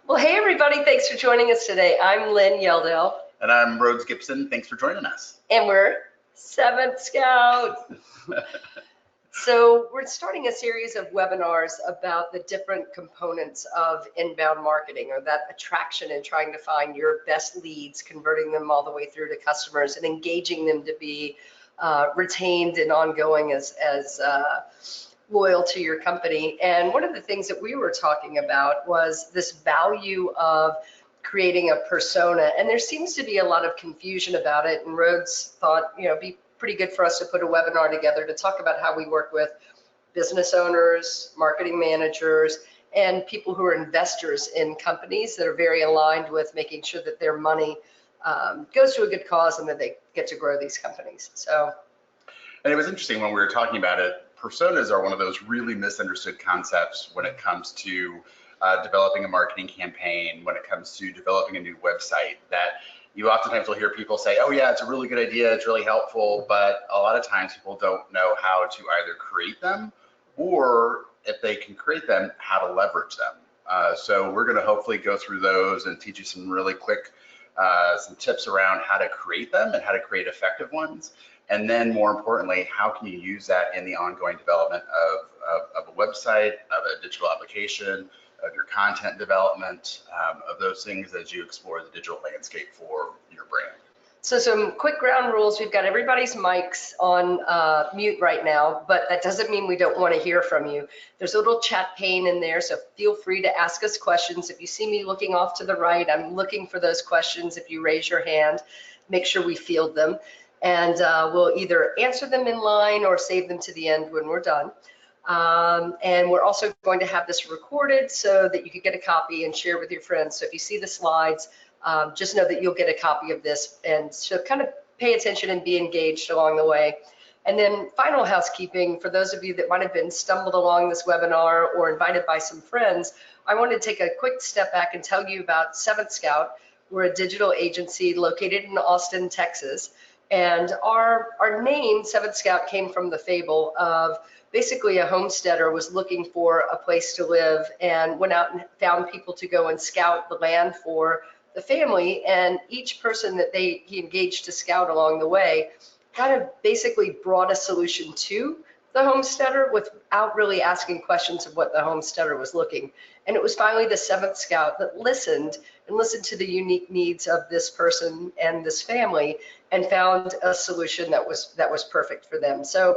Well, hey everybody, thanks for joining us today. I'm Lynn Yeldell. And I'm Rhodes Gibson. Thanks for joining us. And we're 7th Scout. So we're starting a series of webinars about the different components of inbound marketing, or that attraction and trying to find your best leads, converting them all the way through to customers and engaging them to be retained and ongoing as loyal to your company. And one of the things that we were talking about was this value of creating a persona, and there seems to be a lot of confusion about it, and Rhodes thought, it'd be pretty good for us to put a webinar together to talk about how we work with business owners, marketing managers, and people who are investors in companies that are very aligned with making sure that their money goes to a good cause and that they get to grow these companies. And it was interesting when we were talking about it. Personas are one of those really misunderstood concepts when it comes to developing a marketing campaign, when it comes to developing a new website, that you oftentimes will hear people say, oh yeah, it's a really good idea, it's really helpful, but a lot of times people don't know how to either create them, or if they can create them, how to leverage them. So we're going to hopefully go through those and teach you some really quick some tips around how to create them and how to create effective ones. And then more importantly, how can you use that in the ongoing development of a website, of a digital application, of your content development, of those things as you explore the digital landscape for your brand. So some quick ground rules. We've got everybody's mics on mute right now, but that doesn't mean we don't want to hear from you. There's a little chat pane in there, so feel free to ask us questions. If you see me looking off to the right, I'm looking for those questions. If you raise your hand, make sure we field them. And we'll either answer them in line or save them to the end when we're done. And we're also going to have this recorded so that you can get a copy and share with your friends. So if you see the slides, just know that you'll get a copy of this, and so kind of pay attention and be engaged along the way. And then final housekeeping, for those of you that might have been stumbled along this webinar or invited by some friends, I want to take a quick step back and tell you about 7th Scout. We're a digital agency located in Austin, Texas. And our name, 7th Scout, came from the fable of basically a homesteader was looking for a place to live and went out and found people to go and scout the land for the family. And each person that he engaged to scout along the way kind of basically brought a solution to the homesteader without really asking questions of what the homesteader was looking. And it was finally the 7th Scout that listened to the unique needs of this person and this family and found a solution that was perfect for them. So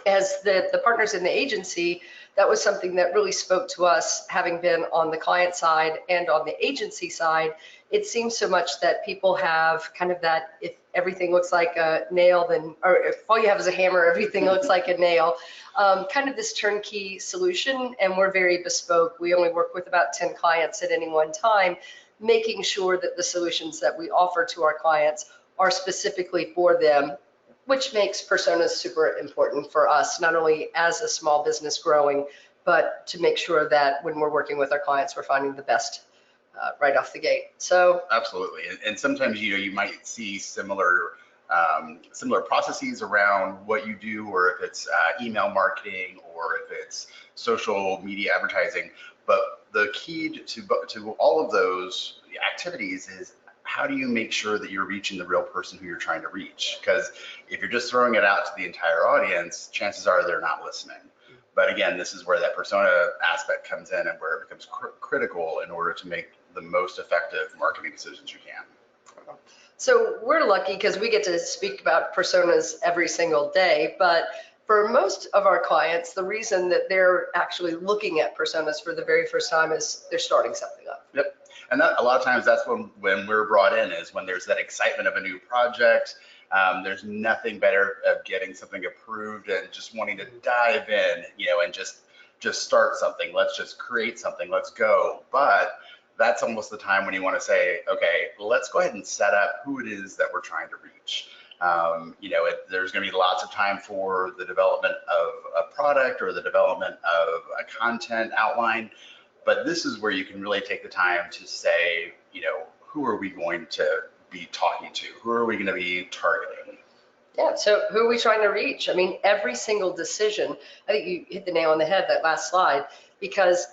as the partners in the agency, that was something that really spoke to us, having been on the client side and on the agency side. It seems so much that people have kind of that, if everything looks like a nail, then, or if all you have is a hammer, everything looks like a nail, kind of this turnkey solution. And we're very bespoke. We only work with about 10 clients at any one time, making sure that the solutions that we offer to our clients are specifically for them, which makes personas super important for us, not only as a small business growing, but to make sure that when we're working with our clients, we're finding the best right off the gate. So absolutely, and sometimes you might see similar processes around what you do, or if it's email marketing or if it's social media advertising. But the key to all of those activities is, how do you make sure that you're reaching the real person who you're trying to reach? Because if you're just throwing it out to the entire audience, chances are they're not listening. But again, this is where that persona aspect comes in and where it becomes critical in order to make the most effective marketing decisions you can. So we're lucky because we get to speak about personas every single day, but for most of our clients, the reason that they're actually looking at personas for the very first time is they're starting something up. Yep. And that, a lot of times that's when we're brought in, is when there's that excitement of a new project. There's nothing better of getting something approved and just wanting to dive in, and just start something. Let's just create something. Let's go. But that's almost the time when you want to say, okay, let's go ahead and set up who it is that we're trying to reach. There's going to be lots of time for the development of a product or the development of a content outline. But this is where you can really take the time to say, who are we going to be talking to? Who are we going to be targeting? Yeah, so who are we trying to reach? I mean, every single decision, I think you hit the nail on the head, that last slide, because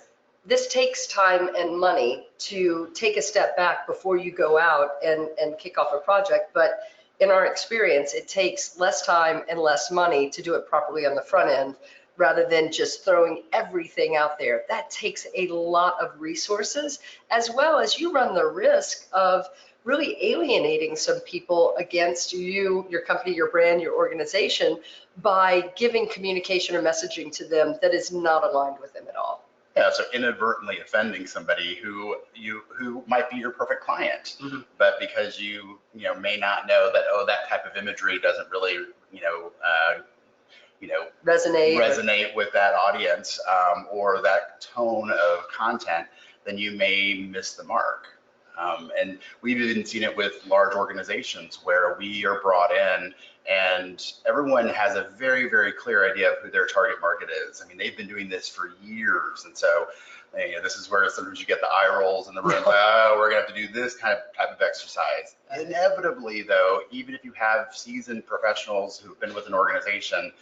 this takes time and money to take a step back before you go out and kick off a project. But in our experience, it takes less time and less money to do it properly on the front end rather than just throwing everything out there. That takes a lot of resources, as well as you run the risk of really alienating some people against you, your company, your brand, your organization, by giving communication or messaging to them that is not aligned with them at all. Yeah, so inadvertently offending somebody who might be your perfect client, but because you may not know that, oh, that type of imagery doesn't really resonate with that audience, or that tone of content, then you may miss the mark. And we've even seen it with large organizations where we are brought in and everyone has a very, very clear idea of who their target market is. I mean, they've been doing this for years. And so this is where sometimes you get the eye rolls in the room, like, oh, we're gonna have to do this type of exercise. Inevitably though, even if you have seasoned professionals who've been with an organization,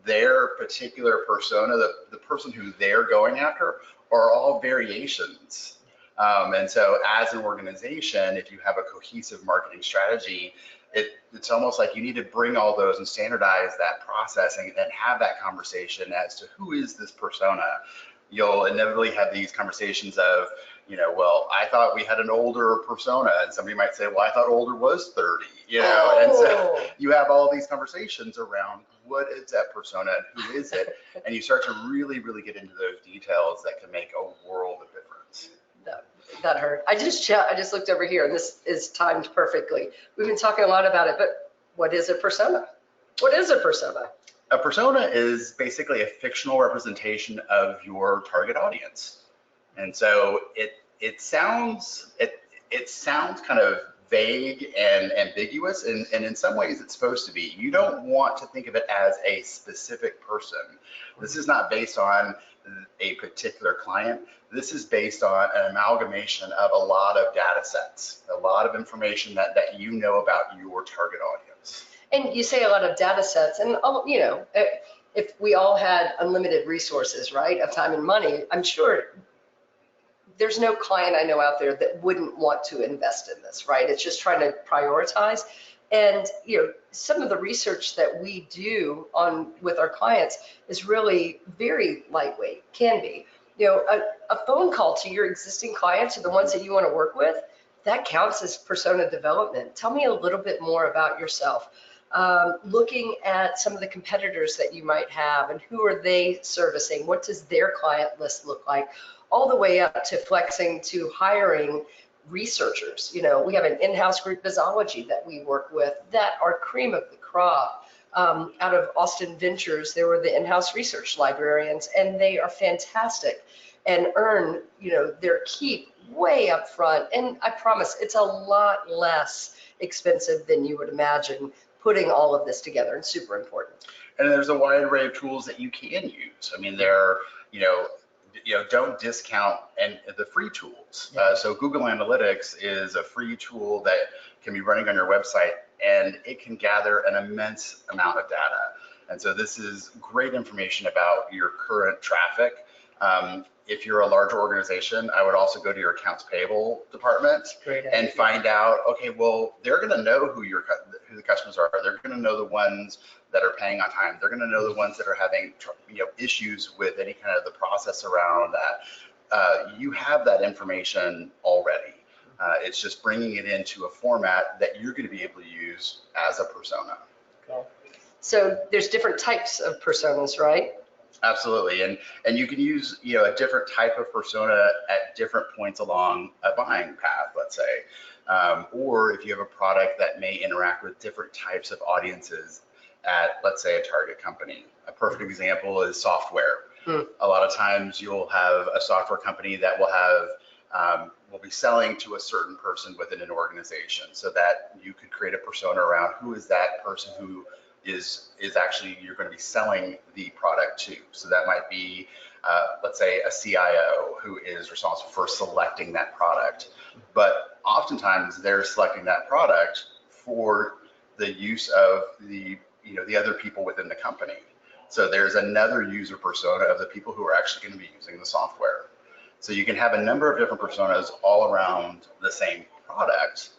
their particular persona, the person who they're going after, are all variations. And so as an organization, if you have a cohesive marketing strategy, it's almost like you need to bring all those and standardize that process and have that conversation as to who is this persona. You'll inevitably have these conversations of, well, I thought we had an older persona, and somebody might say, well, I thought older was 30, and so you have all these conversations around what is that persona and who is it, and you start to really, really get into those details that can make a world of difference. That hurt. I just looked over here, and this is timed perfectly. We've been talking a lot about it, but what is a persona? What is a persona? A persona is basically a fictional representation of your target audience. And so it sounds kind of vague and ambiguous, and in some ways it's supposed to be. You don't want to think of it as a specific person. This is not based on a particular client. This is based on an amalgamation of a lot of data sets, a lot of information that you know about your target audience. And you say a lot of data sets, and if we all had unlimited resources, right, of time and money, I'm sure there's no client I know out there that wouldn't want to invest in this, right? It's just trying to prioritize. And some of the research that we do with our clients is really very lightweight, can be. A phone call to your existing clients or the ones that you want to work with, that counts as persona development. Tell me a little bit more about yourself. Looking at some of the competitors that you might have and who are they servicing? What does their client list look like? All the way up to flexing to hiring researchers. We have an in-house group, Bizology, that we work with that are cream of the crop. Out of Austin Ventures, they were the in-house research librarians, and they are fantastic and earn their keep way up front. And I promise it's a lot less expensive than you would imagine putting all of this together, and super important. And there's a wide array of tools that you can use. I mean, there don't discount the free tools. So Google Analytics is a free tool that can be running on your website, and it can gather an immense amount of data. And so this is great information about your current traffic. If you're a larger organization, I would also go to your accounts payable department and find out, okay, well, they're going to know who the customers are. They're going to know the ones that are paying on time. They're going to know the ones that are having issues with any kind of the process around that. You have that information already. It's just bringing it into a format that you're going to be able to use as a persona. Cool. So there's different types of personas, right? Absolutely, and you can use a different type of persona at different points along a buying path, let's say, or if you have a product that may interact with different types of audiences at, let's say, a target company. A perfect example is software. A lot of times you'll have a software company that will be selling to a certain person within an organization, so that you could create a persona around who is that person who is actually you're going to be selling the product to. So that might be, let's say, a CIO who is responsible for selecting that product. But oftentimes they're selecting that product for the use of the other people within the company. So there's another user persona of the people who are actually going to be using the software. So you can have a number of different personas all around the same product,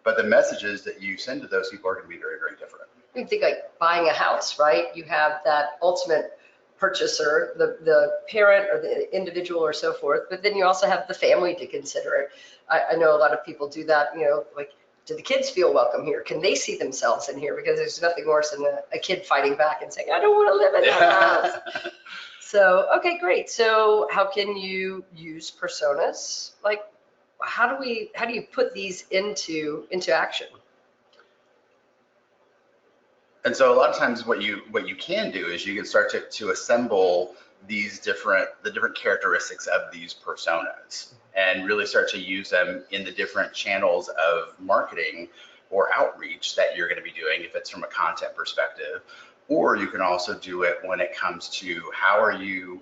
but the messages that you send to those people are going to be very, very different. You think like buying a house, right? You have that ultimate purchaser, the parent or the individual or so forth, but then you also have the family to consider. I know a lot of people do that, like, do the kids feel welcome here? Can they see themselves in here? Because there's nothing worse than a kid fighting back and saying, I don't want to live in that house. So, okay, great. So how can you use personas? Like, how do you put these into action? And so a lot of times what you can do is you can start to assemble the different characteristics of these personas and really start to use them in the different channels of marketing or outreach that you're going to be doing, if it's from a content perspective. Or you can also do it when it comes to how are you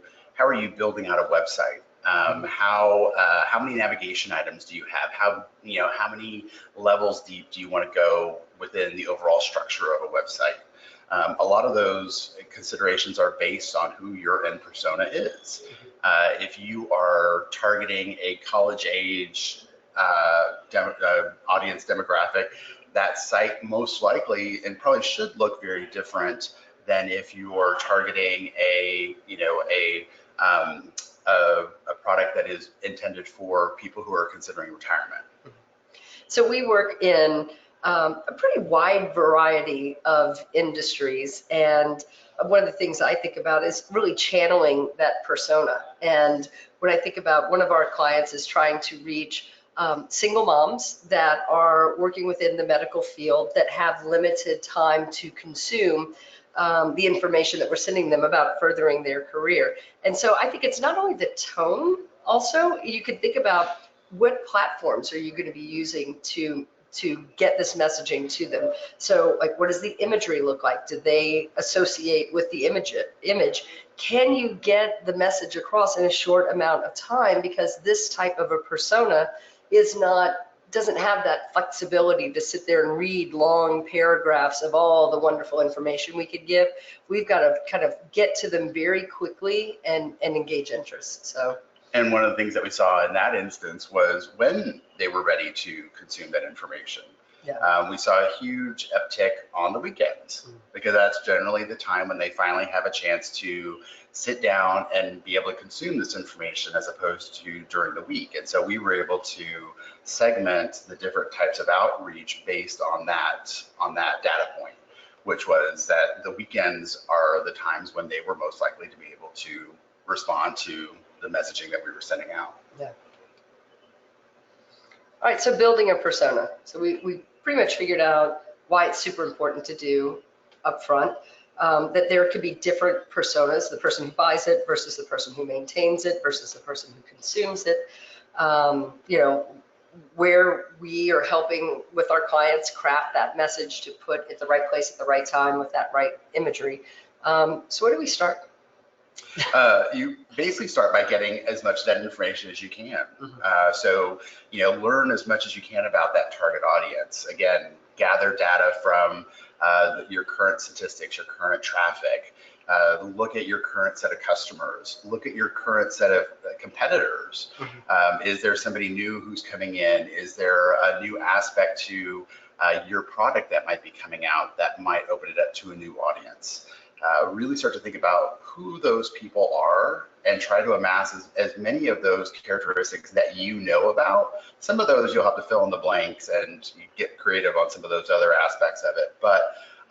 building out a website? How many navigation items do you have? How many levels deep do you want to go within the overall structure of a website? A lot of those considerations are based on who your end persona is. If you are targeting a college age audience demographic, that site most likely and probably should look very different than if you are targeting a product that is intended for people who are considering retirement. So we work in a pretty wide variety of industries, and one of the things I think about is really channeling that persona. And when I think about one of our clients is trying to reach single moms that are working within the medical field that have limited time to consume the information that we're sending them about furthering their career. And so I think it's not only the tone, also you could think about what platforms are you going to be using to get this messaging to them. So like, what does the imagery look like? Do they associate with the image? Can you get the message across in a short amount of time? Because this type of a persona doesn't have that flexibility to sit there and read long paragraphs of all the wonderful information we could give. We've got to kind of get to them very quickly and engage interest. So. And one of the things that we saw in that instance was when they were ready to consume that information. Yeah. We saw a huge uptick on the weekends because that's generally the time when they finally have a chance to sit down and be able to consume this information as opposed to during the week. And so we were able to segment the different types of outreach based on that data point, which was that the weekends are the times when they were most likely to be able to respond to the messaging that we were sending out. Yeah. All right, so building a persona. So we pretty much figured out why it's super important to do upfront, that there could be different personas, the person who buys it versus the person who maintains it versus the person who consumes it. Where we are helping with our clients craft that message to put at the right place at the right time with that right imagery. So where do we start? You basically start by getting as much of that information as you can. So, learn as much as you can about that target audience. Again, gather data from your current statistics, your current traffic. Look at your current set of customers. Look at your current set of competitors. Is there somebody new who's coming in? Is there a new aspect to your product that might be coming out that might open it up to a new audience? Really start to think about who those people are and try to amass as many of those characteristics that you know about. Some of those you'll have to fill in the blanks and you get creative on some of those other aspects of it. But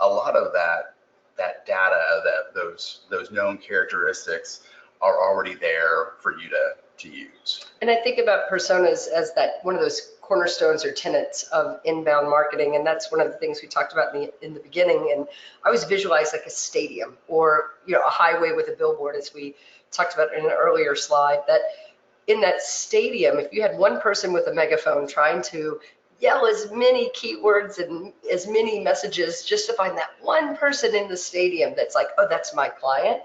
a lot of that data, those known characteristics are already there for you to use. And I think about personas as that one of those cornerstones or tenets of inbound marketing, and that's one of the things we talked about in the beginning. And I always visualize like a stadium or a highway with a billboard, as we talked about in an earlier slide. That in that stadium, if you had one person with a megaphone trying to yell as many keywords and as many messages just to find that one person in the stadium that's like, oh, that's my client.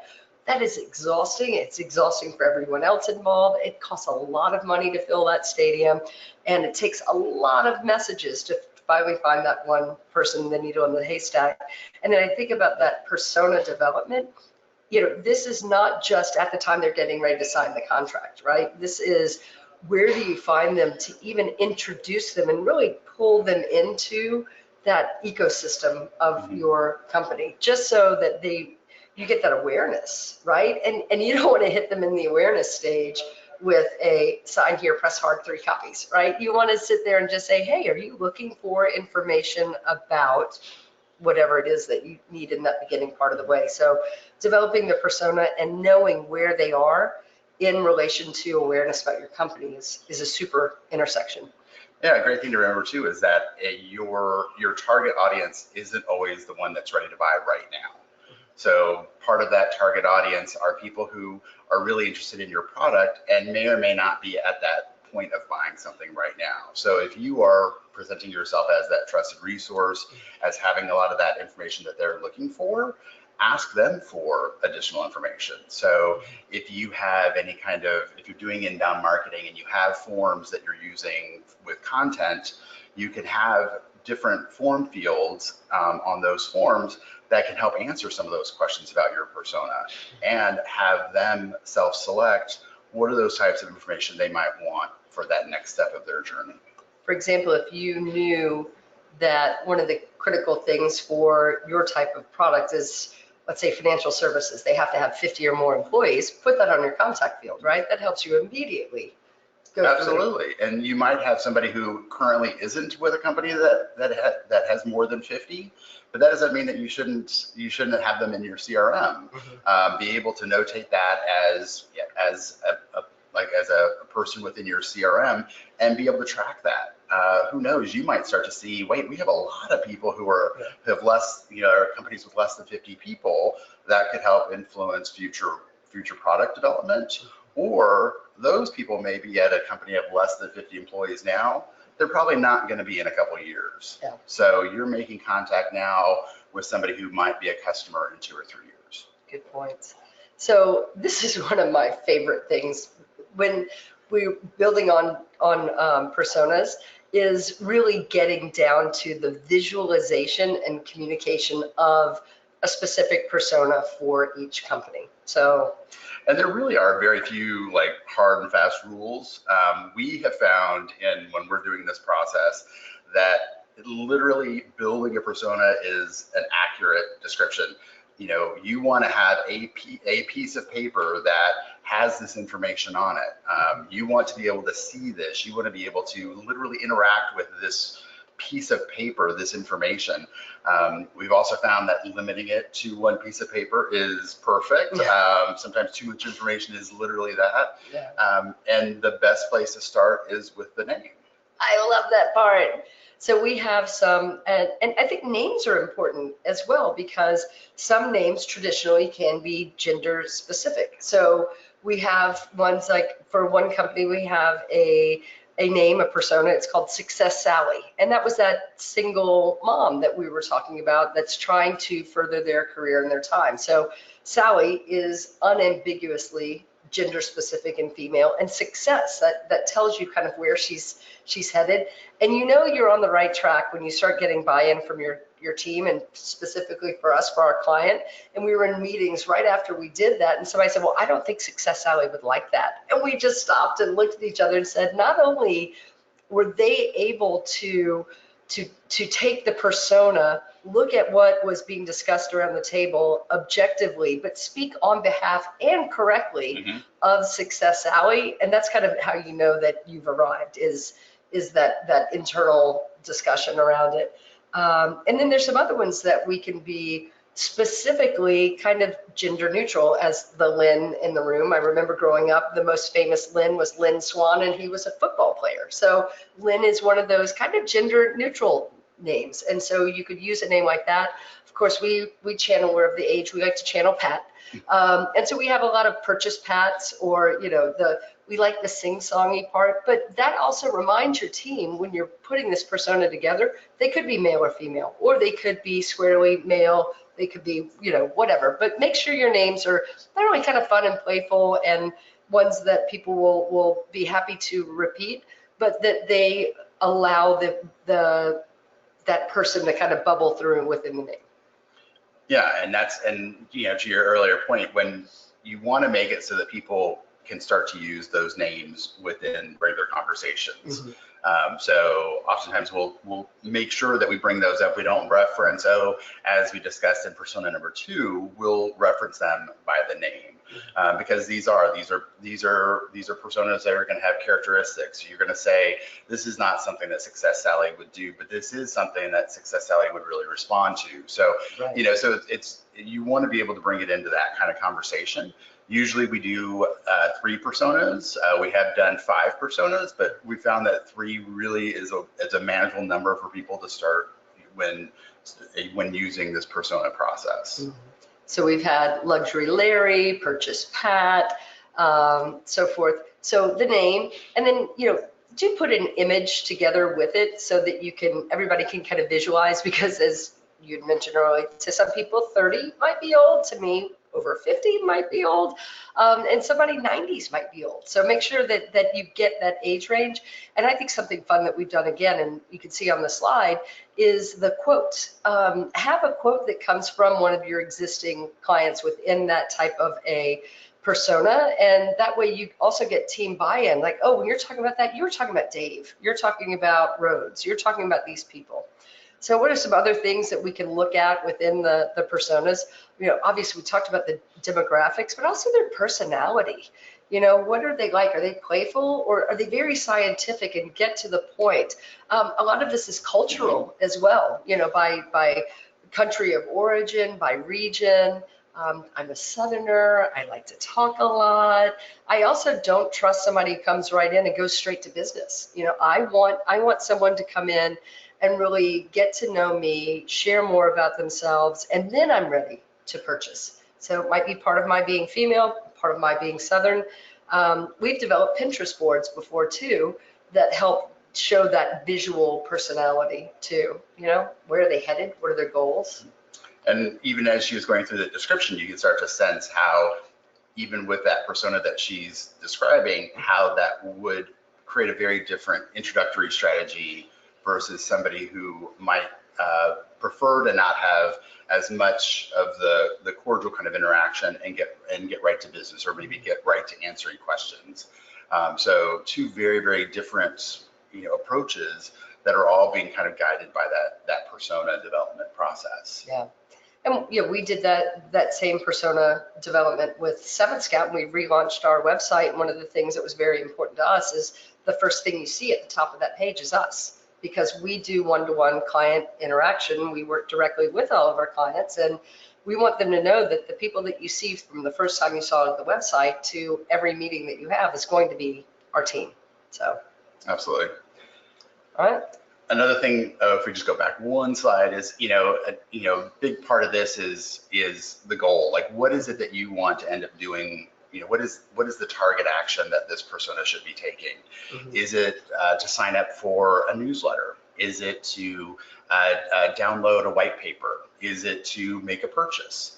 That is exhausting. It's exhausting for everyone else involved. It costs a lot of money to fill that stadium, and it takes a lot of messages to finally find that one person, the needle in the haystack. And then I think about that persona development. this is not just at the time they're getting ready to sign the contract, right? This is where do you find them to even introduce them and really pull them into that ecosystem of your company, just so that you get that awareness, right? And you don't want to hit them in the awareness stage with a sign here, press hard, 3 copies, right? You want to sit there and just say, hey, are you looking for information about whatever it is that you need in that beginning part of the way? So developing the persona and knowing where they are in relation to awareness about your company is a super intersection. Yeah, a great thing to remember too is that your target audience isn't always the one that's ready to buy right now. So part of that target audience are people who are really interested in your product and may or may not be at that point of buying something right now. So if you are presenting yourself as that trusted resource, as having a lot of that information that they're looking for, ask them for additional information. So if you have if you're doing inbound marketing and you have forms that you're using with content, you can have different form fields on those forms that can help answer some of those questions about your persona, and have them self-select what are those types of information they might want for that next step of their journey. For example, if you knew that one of the critical things for your type of product is, let's say, financial services, they have to have 50 or more employees, put that on your contact field, right? That helps you immediately go Absolutely. through. And you might have somebody who currently isn't with a company that has more than 50, but that doesn't mean that you shouldn't have them in your CRM. Be able to notate that as a person within your CRM and be able to track that. Who knows, you might start to see, wait, we have a lot of people who have less, are companies with less than 50 people that could help influence future product development. Or those people may be at a company of less than 50 employees now. They're probably not going to be in a couple of years. Yeah. So you're making contact now with somebody who might be a customer in 2 or 3 years. Good points. So this is one of my favorite things when we're building on personas, is really getting down to the visualization and communication of a specific persona for each company. And there really are very few hard and fast rules. We have found when we're doing this process that literally building a persona is an accurate description. You want to have a piece of paper that has this information on it. You want to be able to see this. You want to be able to literally interact with this piece of paper, this information. We've also found that limiting it to one piece of paper is perfect. Sometimes too much information is literally that. Yeah. And the best place to start is with the name. I love that part. So we have some, and I think names are important as well, because some names traditionally can be gender specific. So we have ones like, for one company, we have a name, a persona, it's called Success Sally. And that was that single mom that we were talking about that's trying to further their career and their time. So Sally is unambiguously gender specific and female, and success, that tells you kind of where she's headed. And you're on the right track when you start getting buy-in from your team, and specifically for us, for our client. And we were in meetings right after we did that, and somebody said, well, I don't think Success Sally would like that. And we just stopped and looked at each other and said, not only were they able to take the persona, look at what was being discussed around the table objectively, but speak on behalf and correctly of Success Sally. And that's kind of how you know that you've arrived, is that internal discussion around it. And then there's some other ones that we can be specifically kind of gender neutral, as the Lynn in the room. I remember growing up, the most famous Lynn was Lynn Swan, and he was a football player. So Lynn is one of those kind of gender neutral names. And so you could use a name like that. Of course, we channel, we're of the age, we like to channel Pat. And so we have a lot of purchase Pats, or, we like the sing-songy part, but that also reminds your team when you're putting this persona together, they could be male or female, or they could be squarely male, they could be, whatever. But make sure your names are not only kind of fun and playful and ones that people will be happy to repeat, but that they allow that person to kind of bubble through within the name. Yeah, and to your earlier point, when you want to make it so that people can start to use those names within regular conversations. Mhm. So oftentimes we'll make sure that we bring those up. We don't reference, as we discussed in persona number 2, we'll reference them by the name, because these are personas that are going to have characteristics. You're going to say this is not something that Success Sally would do, but this is something that Success Sally would really respond to. So Right. so it's you want to be able to bring it into that kind of conversation. Usually we do 3 personas. We have done 5 personas, but we found that 3 really is a manageable number for people to start when using this persona process. Mhm. So we've had Luxury Larry, Purchase Pat, so forth. So the name, and then, do put an image together with it so that everybody can kind of visualize, because as you'd mentioned earlier, to some people 30 might be old, to me over 50 might be old, and somebody 90s might be old. So make sure that you get that age range. And I think something fun that we've done again, and you can see on the slide, is the quote. Have a quote that comes from one of your existing clients within that type of a persona, and that way you also get team buy-in. Like, oh, when you're talking about that, you're talking about Dave, you're talking about Rhodes, you're talking about these people. So what are some other things that we can look at within the personas? Obviously we talked about the demographics, but also their personality. What are they like? Are they playful, or are they very scientific and get to the point? A lot of this is cultural as well, by country of origin, by region. I'm a Southerner. I like to talk a lot. I also don't trust somebody who comes right in and goes straight to business. I want someone to come in and really get to know me, share more about themselves, and then I'm ready to purchase. So it might be part of my being female, part of my being Southern. We've developed Pinterest boards before too that help show that visual personality too. Where are they headed? What are their goals? And even as she was going through the description, you can start to sense how, even with that persona that she's describing, how that would create a very different introductory strategy versus somebody who might prefer to not have as much of the cordial kind of interaction and get right to business, or maybe get right to answering questions. So 2 very, very different approaches that are all being kind of guided by that persona development process. Yeah. And we did that same persona development with 7th Scout, and we relaunched our website. And one of the things that was very important to us is the first thing you see at the top of that page is us, because we do one-to-one client interaction. We work directly with all of our clients, and we want them to know that the people that you see from the first time you saw the website to every meeting that you have is going to be our team. So absolutely. All right. Another thing, if we just go back one slide, is a big part of this is the goal. Like, what is it that you want to end up doing? What is the target action that this persona should be taking? Mm-hmm. Is it to sign up for a newsletter? Is it to download a white paper? Is it to make a purchase?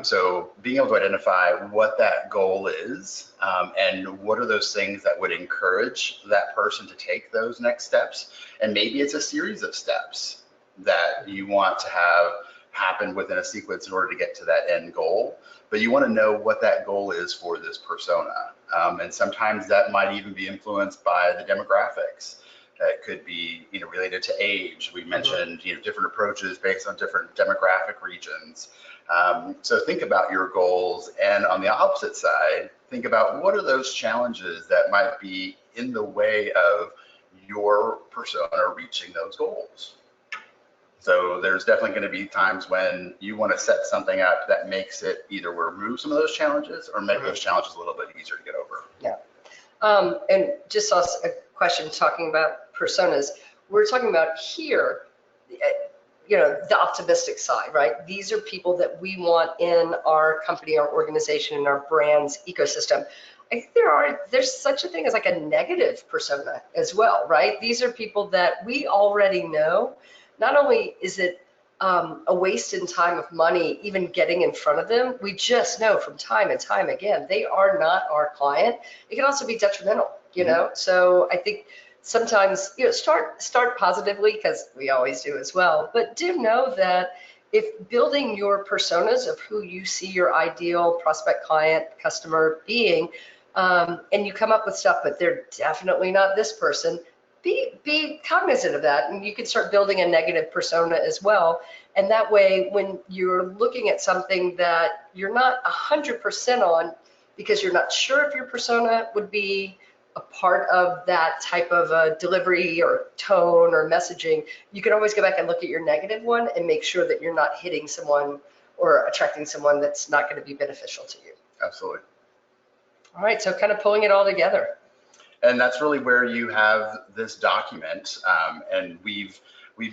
So being able to identify what that goal is, and what are those things that would encourage that person to take those next steps. And maybe it's a series of steps that you want to have happen within a sequence in order to get to that end goal. But you want to know what that goal is for this persona. And sometimes that might even be influenced by the demographics. That could be related to age. We mentioned different approaches based on different demographic regions. So think about your goals, and on the opposite side, think about what are those challenges that might be in the way of your persona reaching those goals. So there's definitely going to be times when you want to set something up that makes it either remove some of those challenges or make those challenges a little bit easier to get over. Yeah. And just saw a question talking about personas. We're talking about here, the optimistic side, right? These are people that we want in our company, our organization, and our brand's ecosystem. I think there's such a thing as like a negative persona as well, right? These are people that we already know. Not only is it a waste in time of money even getting in front of them, we just know from time and time again, they are not our client. It can also be detrimental, So I think sometimes, start positively, because we always do as well, but do know that if building your personas of who you see your ideal prospect, client, customer being, and you come up with stuff, but they're definitely not this person, be cognizant of that, and you can start building a negative persona as well. And that way, when you're looking at something that you're not 100% on, because you're not sure if your persona would be a part of that type of a delivery or tone or messaging, you can always go back and look at your negative one and make sure that you're not hitting someone or attracting someone that's not going to be beneficial to you. Absolutely. All right, so kind of pulling it all together. And that's really where you have this document, and we've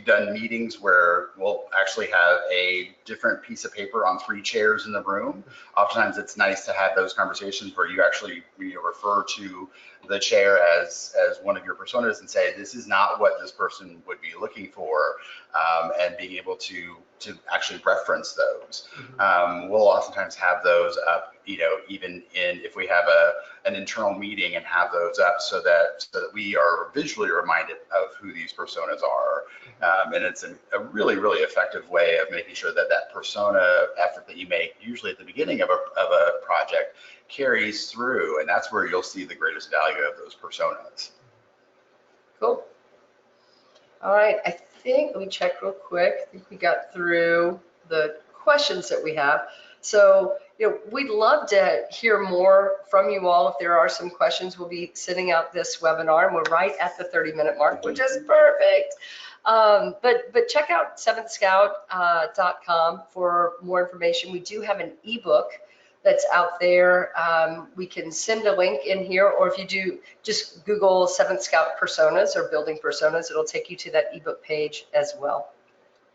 done meetings where we'll actually have a different piece of paper on 3 chairs in the room. Oftentimes it's nice to have those conversations where you actually refer to the chair as one of your personas and say, this is not what this person would be looking for, and being able to actually reference those. We'll oftentimes have those up, even if we have an internal meeting, and have those up so that we are visually reminded of who these personas are. And it's a really, really effective way of making sure that that persona effort that you make, usually at the beginning of a project, carries through. And that's where you'll see the greatest value of those personas. Cool. All right, I think, let me check real quick. I think we got through the questions that we have. So, we'd love to hear more from you all. If there are some questions, we'll be sending out this webinar, and we're right at the 30-minute mark, which is perfect. But check out seventhscout.com for more information. We do have an ebook that's out there. We can send a link in here, or if you do, just Google 7th Scout Personas or Building Personas. It'll take you to that ebook page as well.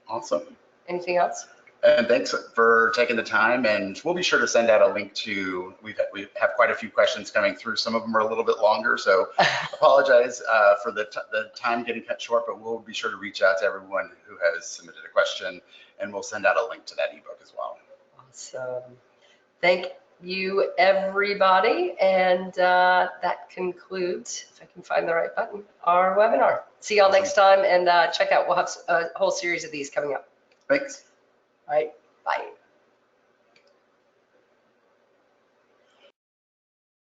Awesome. Anything else? And thanks for taking the time, and we'll be sure to send out a link to, we have quite a few questions coming through. Some of them are a little bit longer, so apologize for the time getting cut short, but we'll be sure to reach out to everyone who has submitted a question, and we'll send out a link to that ebook as well. Awesome. Thank you, everybody, and that concludes, if I can find the right button, our webinar. See y'all next time, and check out, we'll have a whole series of these coming up. Thanks. All right, bye.